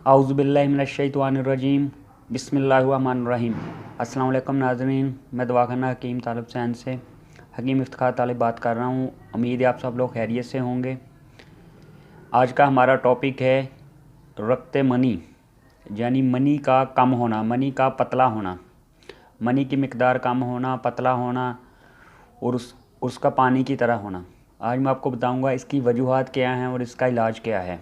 आउज़ुबिल्लाहिमिनश्शैतानिर्रजीम बिस्मिल्लाहिर्रहमानिर्रहीम। अस्सलाम वालेकुम नाज़रीन, मैं दवाखाना हकीम तालिब सैन से हकीम इफ्तिखार तालिब बात कर रहा हूँ। उम्मीद है आप सब लोग खैरियत से होंगे। आज का हमारा टॉपिक है रक्त मनी, यानी मनी का कम होना, मनी का पतला होना, मनी की मिकदार कम होना, पतला होना और उसका पानी की तरह होना। आज मैं आपको बताऊंगा इसकी वजूहात क्या हैं और इसका इलाज क्या है।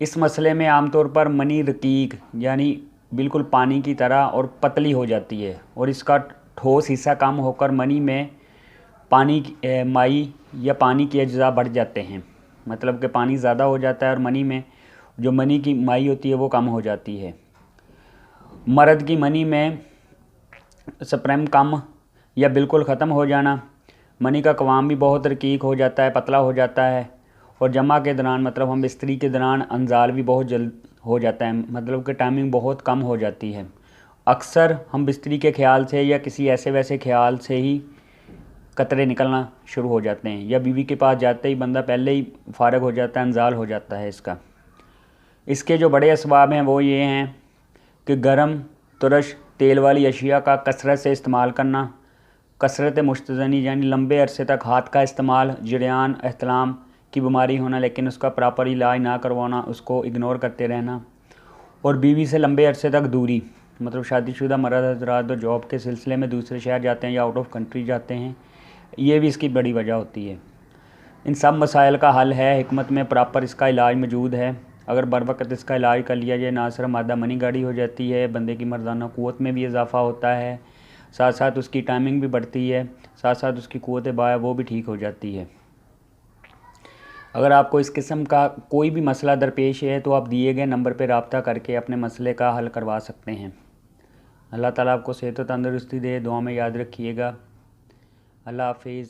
इस मसले में आमतौर पर मनी रकीक यानी बिल्कुल पानी की तरह और पतली हो जाती है और इसका ठोस हिस्सा कम होकर मनी में पानी माई या पानी के अज्जा बढ़ जाते हैं। मतलब कि पानी ज़्यादा हो जाता है और मनी में जो मनी की माई होती है वो कम हो जाती है। मर्द की मनी में स्पर्म कम या बिल्कुल ख़त्म हो जाना, मनी का क़वाम भी बहुत रकीक हो जाता है, पतला हो जाता है और जमा के दौरान मतलब हम बिस्तरी के दौरान अंजाल भी बहुत जल्द हो जाता है, मतलब कि टाइमिंग बहुत कम हो जाती है। अक्सर हम बिस्तरी के ख्याल से या किसी ऐसे वैसे ख्याल से ही कतरे निकलना शुरू हो जाते हैं या बीवी के पास जाते ही बंदा पहले ही फारग हो जाता है, अंजाल हो जाता है इसके जो बड़े असबाब हैं वो ये हैं कि गर्म तुरश तेल वाली अशिया का कसरत से इस्तेमाल करना, कसरत मुश्तज़नी यानी लंबे अरसे तक हाथ का इस्तेमाल, जरियान एहतलाम की बीमारी होना लेकिन उसका प्रॉपर इलाज ना करवाना, उसको इग्नोर करते रहना और बीवी से लंबे अरसे तक दूरी, मतलब शादीशुदा मर्द हज़रात जो जॉब के सिलसिले में दूसरे शहर जाते हैं या आउट ऑफ कंट्री जाते हैं, ये भी इसकी बड़ी वजह होती है। इन सब मसाइल का हल है, हिकमत में प्रॉपर इसका इलाज मौजूद है। अगर बर वक्त इसका इलाज कर लिया जाए ना सिर्फ मादा मनी गाढ़ी हो जाती है, बंदे की मर्दाना क़ुव्वत में भी इजाफ़ा होता है, साथ साथ उसकी टाइमिंग भी बढ़ती है, साथ साथ उसकी क़ुव्वत बाया वो भी ठीक हो जाती है। अगर आपको इस किस्म का कोई भी मसला दरपेश है तो आप दिए गए नंबर पर रब्ता करके अपने मसले का हल करवा सकते हैं। अल्लाह ताला आपको सेहत व तंदुरुस्ती दे, दुआ में याद रखिएगा। अल्लाह हाफिज़।